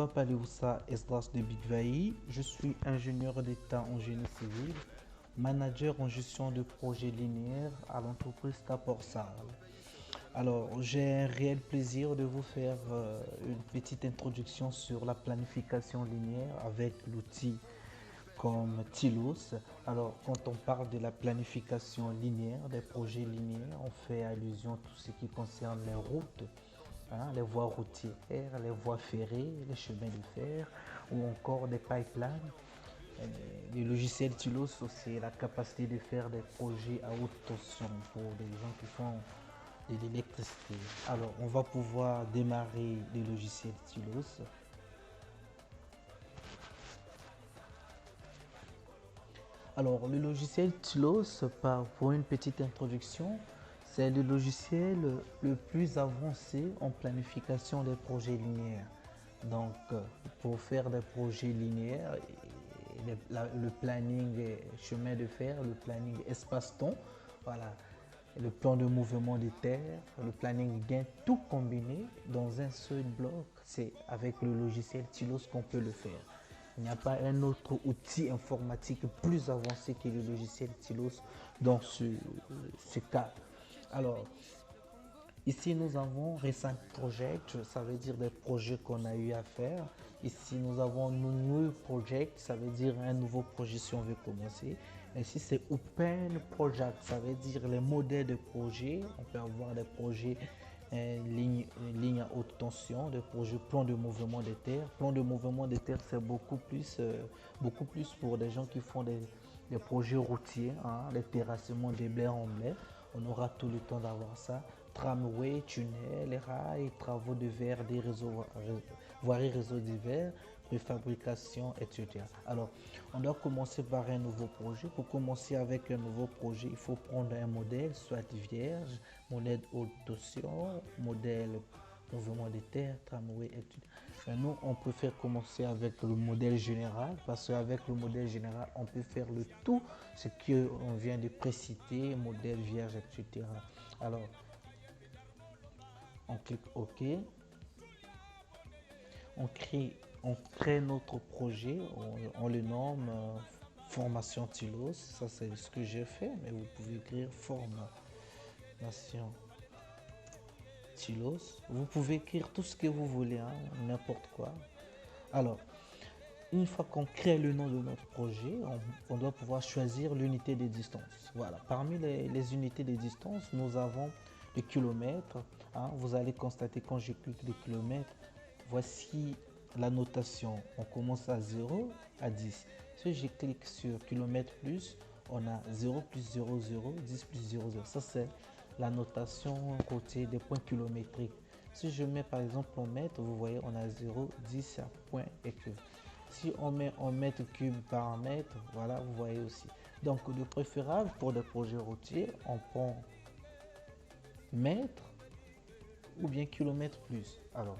m'appelle Oussa Esdras de Bigvaï. Je suis ingénieur d'État en génie civil, manager en gestion de projets linéaires à l'entreprise Taporsal. Alors, j'ai un réel plaisir de vous faire une petite introduction sur la planification linéaire avec l'outil comme Tilos. Alors, quand on parle de la planification linéaire, des projets linéaires, on fait allusion à tout ce qui concerne les routes, les voies routières, les voies ferrées, les chemins de fer ou encore des pipelines. Le logiciel Tilos, c'est la capacité de faire des projets à haute tension pour des gens qui font de l'électricité. Alors, on va pouvoir démarrer le logiciel Tilos. Alors, le logiciel Tilos, pour une petite introduction, c'est le logiciel le plus avancé en planification des projets linéaires. Donc, pour faire des projets linéaires, le planning chemin de fer, le planning espace-temps, voilà, le plan de mouvement des terres, le planning gain, tout combiné dans un seul bloc. C'est avec le logiciel Tilos qu'on peut le faire. Il n'y a pas un autre outil informatique plus avancé que le logiciel Tilos dans ce cas. Alors, ici, nous avons Recent Project, ça veut dire des projets qu'on a eu à faire. Ici, nous avons New Project, ça veut dire un nouveau projet si on veut commencer. Ici, c'est Open Project, ça veut dire les modèles de projets. On peut avoir des projets ligne à haute tension, des projets plan de mouvement des terres. Plan de mouvement des terres, c'est beaucoup plus pour des gens qui font des projets routiers, les terrassements de blé en blé. On aura tout le temps d'avoir ça. Tramway, tunnels, rails, travaux de verre, des réseaux, voiries réseaux divers, préfabrication, etc. Alors, on doit commencer par un nouveau projet. Pour commencer avec un nouveau projet, il faut prendre un modèle, soit vierge, modèle haute tension, modèle mouvement de terre, tramway, etc. Mais nous, on préfère commencer avec le modèle général parce qu'avec le modèle général, on peut faire le tout, ce qu'on vient de préciter, modèle vierge, etc. Alors, on clique OK, on crée notre projet, on le nomme formation Tilos. Ça, c'est ce que j'ai fait, mais vous pouvez écrire formation Tilos. Vous pouvez écrire tout ce que vous voulez, n'importe quoi. Alors, une fois qu'on crée le nom de notre projet, on doit pouvoir choisir l'unité de distance. Voilà. Parmi les unités de distance, nous avons le kilomètre. Vous allez constater quand je clique le kilomètre, voici la notation. On commence à 0 à 10. Si je clique sur kilomètre plus, on a 0 plus 0, 0, 10 plus 0, 0. Ça, c'est la notation côté des points kilométriques. Si je mets par exemple en mètre, vous voyez, on a 0, 10 à point et cube. Si on met en mètre cube par mètre, voilà, vous voyez aussi. Donc, de préférable pour des projets routiers, on prend mètre ou bien kilomètre plus. Alors,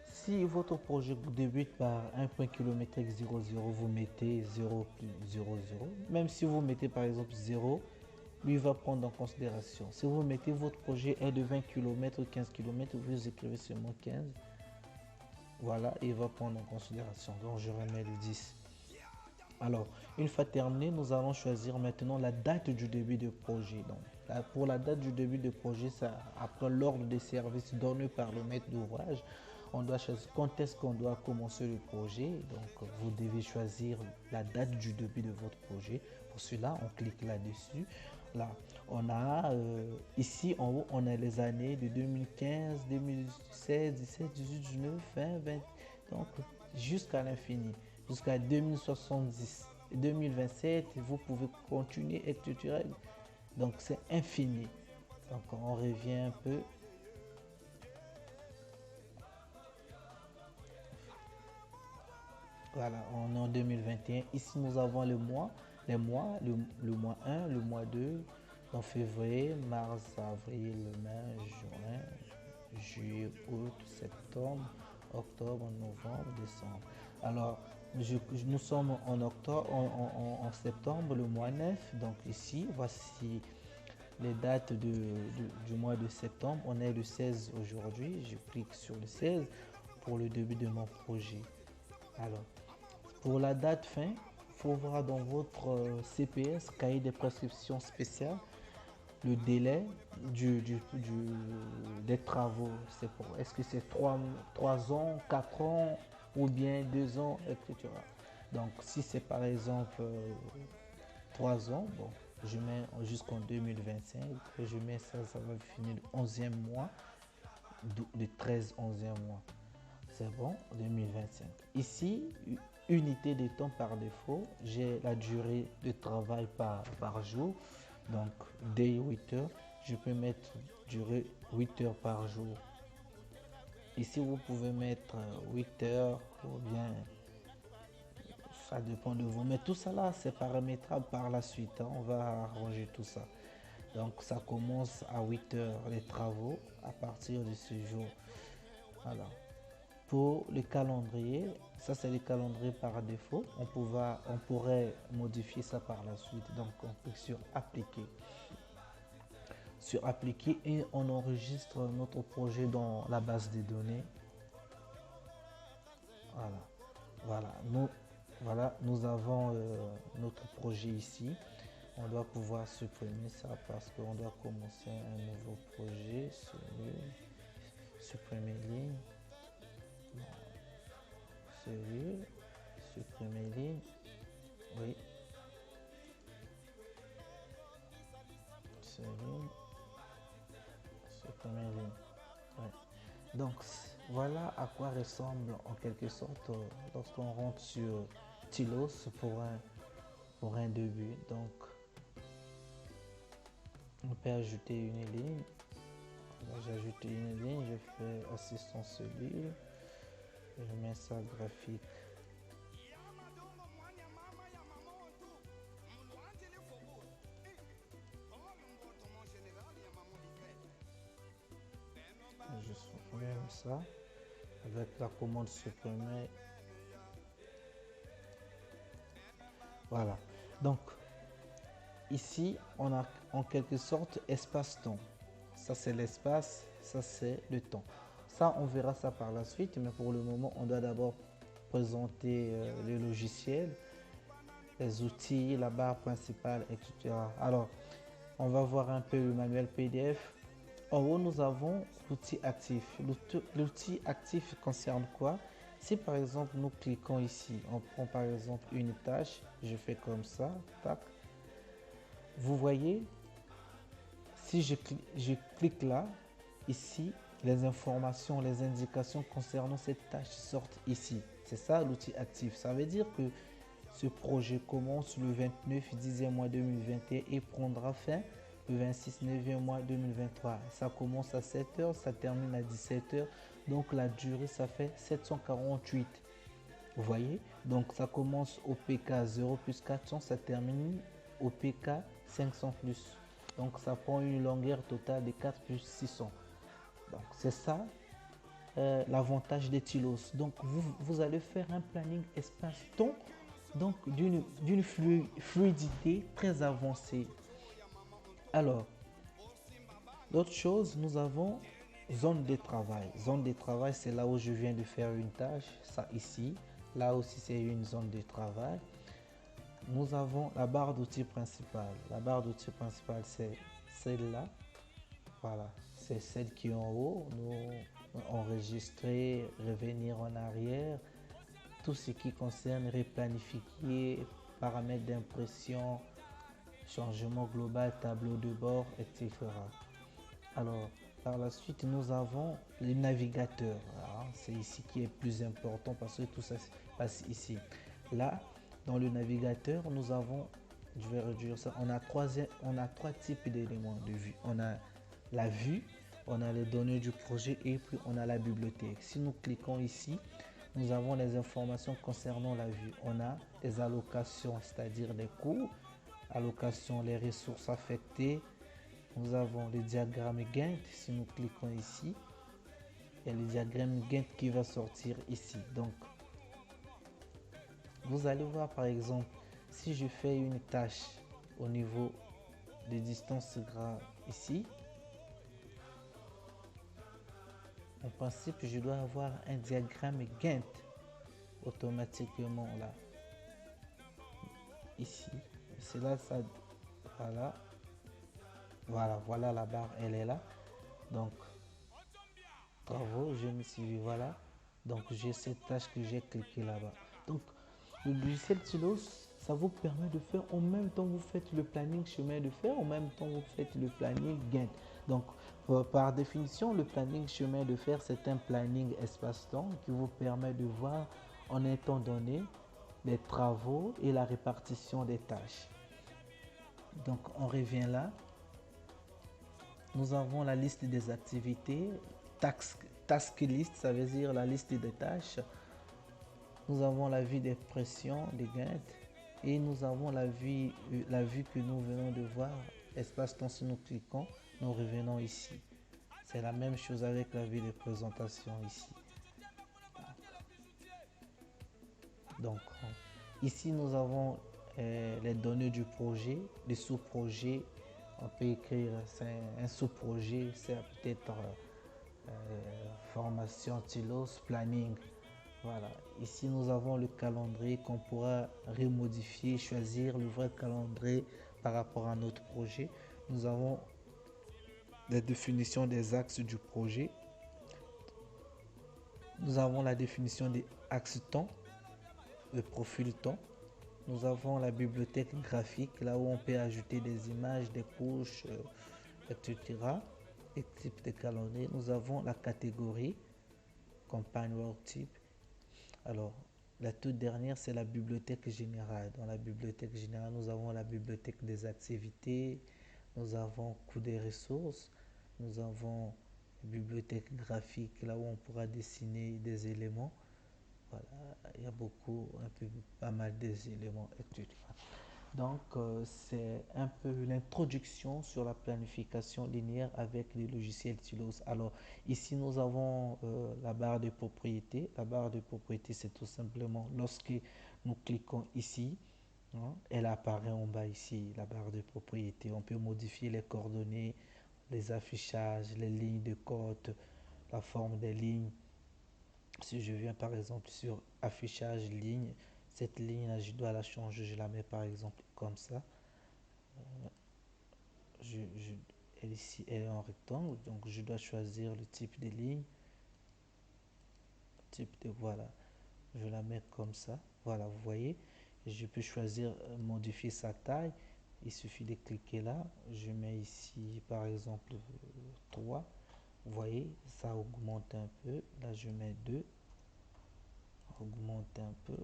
si votre projet débute par un point kilométrique 0, 0, vous mettez 0 plus 0, 0. Même si vous mettez par exemple 0, lui va prendre en considération. Si vous mettez votre projet est de 20 km ou 15 km, vous écrivez seulement 15. Voilà, il va prendre en considération. Donc, je remets le 10. Alors, une fois terminé, nous allons choisir maintenant la date du début de projet. Donc, pour la date du début de projet, ça après l'ordre des services donné par le maître d'ouvrage, on doit choisir quand est-ce qu'on doit commencer le projet. Donc, vous devez choisir la date du début de votre projet. Pour cela, on clique là-dessus. Là, on a ici en haut, on a les années de 2015, 2016, 17, 18, 19, 20, 20. Donc, jusqu'à l'infini, jusqu'à 2070, 2027, vous pouvez continuer, etc. Donc, c'est infini. Donc, on revient un peu. Voilà, on est en 2021. Ici, nous avons le mois, les mois, le mois 1, le mois 2, en février, mars, avril, mai, juin, juillet, août, septembre, octobre, novembre, décembre. Alors, nous sommes en octobre, en septembre, le mois 9. Donc ici, voici les dates du mois de septembre. On est le 16 aujourd'hui. Je clique sur le 16. pour le début de mon projet. Alors, pour la date fin, il faut voir dans votre CPS, cahier des prescriptions spéciales, le délai des travaux. Est-ce que c'est 3 ans, 4 ans ou bien 2 ans, etc. Donc, si c'est par exemple 3 ans, bon, je mets jusqu'en 2025, je mets ça, ça va finir le 11e mois, le 13 11e mois. C'est bon, 2025. Ici, unité de temps par défaut, j'ai la durée de travail par jour. Donc, day 8 heures, je peux mettre durée 8 heures par jour. Ici, vous pouvez mettre 8 heures ou bien ça dépend de vous. Mais tout ça là, c'est paramétrable par la suite, hein. On va arranger tout ça. Donc, ça commence à 8 heures les travaux à partir de ce jour. Voilà. Pour le calendrier, ça c'est le calendrier par défaut. On pourrait modifier ça par la suite. Donc, on clique sur appliquer. Sur appliquer et on enregistre notre projet dans la base de données. Voilà, nous avons notre projet ici. On doit pouvoir supprimer ça parce qu'on doit commencer un nouveau projet. Supprimer ligne. Celui, supprimer ligne. Oui. Celui. Supprimer ligne. Ouais. Donc voilà à quoi ressemble en quelque sorte lorsqu'on rentre sur Tilos pour un début. Donc on peut ajouter une ligne. J'ai ajouté une ligne, je fais assistance cellule, je mets ça graphique. Je supprime ça avec la commande supprimer. Voilà. Donc ici on a en quelque sorte espace-temps. Ça c'est l'espace, ça c'est le temps. Ça on verra ça par la suite, mais pour le moment on doit d'abord présenter le logiciel, les outils, la barre principale, etc. Alors on va voir un peu le manuel PDF. En haut, nous avons l'outil actif. L'outil actif concerne quoi? Si par exemple nous cliquons ici, on prend par exemple une tâche, je fais comme ça, tac. Vous voyez, si je clique là, ici, les informations, les indications concernant cette tâche sortent ici. C'est ça l'outil actif. Ça veut dire que ce projet commence le 29 10e mois 2021 et prendra fin le 26 9e mois 2023. Ça commence à 7 heures, ça termine à 17 heures. Donc la durée, ça fait 748. Vous voyez? Donc ça commence au PK 0 plus 400, ça termine au PK 500 plus. Donc ça prend une longueur totale de 4 plus 600. Donc c'est ça l'avantage des Tilos. Donc vous allez faire un planning espace-temps donc d'une fluidité très avancée. Alors, l'autre chose, nous avons zone de travail. Zone de travail, c'est là où je viens de faire une tâche, ça ici. Là aussi, c'est une zone de travail. Nous avons la barre d'outils principale. La barre d'outils principale, c'est celle-là. Voilà, c'est celle qui est en haut. Nous enregistrer, revenir en arrière. Tout ce qui concerne replanifier, paramètres d'impression, changement global, tableau de bord, etc. Alors, par la suite, nous avons les navigateurs. C'est ici qui est plus important parce que tout ça se passe ici. Là, dans le navigateur, nous avons, je vais réduire ça, on a trois types d'éléments de vue. On a la vue, on a les données du projet et puis on a la bibliothèque. Si nous cliquons ici, nous avons les informations concernant la vue. On a les allocations, c'est-à-dire les coûts, allocation, les ressources affectées. Nous avons le diagramme Gantt. Si nous cliquons ici, il y a le diagramme Gantt qui va sortir ici. Donc, vous allez voir par exemple, si je fais une tâche au niveau des distances ici, En principe, je dois avoir un diagramme Gantt automatiquement là, ici. C'est là, ça, voilà, voilà la barre, elle est là. Donc, travaux, je me suis dit, voilà. Donc, j'ai cette tâche que j'ai cliqué là-bas. Donc, le logiciel Tilos, ça vous permet de faire en même temps vous faites le planning chemin de fer, en même temps vous faites le planning Gantt. Donc, par définition, le planning chemin de fer, c'est un planning espace-temps qui vous permet de voir en un temps donné les travaux et la répartition des tâches. Donc, on revient là. Nous avons la liste des activités, task list, ça veut dire la liste des tâches. Nous avons la vue des pressions, des Gantt, et nous avons la vue que nous venons de voir, espace-temps. Si nous cliquons, nous revenons ici. C'est la même chose avec la vue des présentations ici. Donc, ici nous avons les données du projet, les sous-projets. On peut écrire, c'est un sous-projet, c'est peut-être formation Tilos, planning. Voilà, ici nous avons le calendrier qu'on pourra remodifier, choisir le vrai calendrier par rapport à notre projet. Nous avons la définition des axes du projet. Nous avons la définition des axes temps, le profil temps. Nous avons la bibliothèque graphique, là où on peut ajouter des images, des couches, etc. Et type de calendrier. Nous avons la catégorie, campagne work type. Alors, la toute dernière, c'est la bibliothèque générale. Dans la bibliothèque générale, nous avons la bibliothèque des activités, nous avons coût des ressources, nous avons la bibliothèque graphique, là où on pourra dessiner des éléments. Voilà, il y a pas mal des éléments, etc. Donc, c'est un peu l'introduction sur la planification linéaire avec les logiciels Tilos. Alors, ici, nous avons la barre de propriété. La barre de propriété, c'est tout simplement lorsque nous cliquons ici, hein, elle apparaît en bas ici, la barre de propriété. On peut modifier les coordonnées, les affichages, les lignes de code, la forme des lignes. Si je viens par exemple sur affichage ligne, cette ligne là je dois la changer, je la mets par exemple comme ça. je, je, Elle ici elle est en rectangle, donc je dois choisir le type de ligne, type de, voilà, je la mets comme ça, voilà, vous voyez. Je peux choisir modifier sa taille, il suffit de cliquer là, je mets ici par exemple 3, vous voyez, ça augmente un peu, là je mets 2, augmente un peu.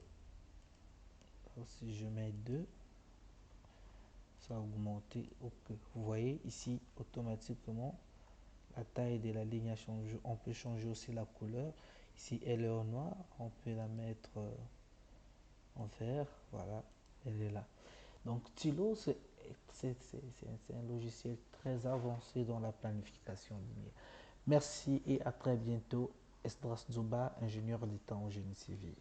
Alors, si je mets 2, ça a augmenté. Ok. Vous voyez ici, automatiquement, la taille de la ligne a changé. On peut changer aussi la couleur. Ici, elle est en noir. On peut la mettre en vert. Voilà, elle est là. Donc, Tilo, c'est un logiciel très avancé dans la planification linéaire. Merci et à très bientôt. Esdras Zouba, ingénieur d'État en génie civil.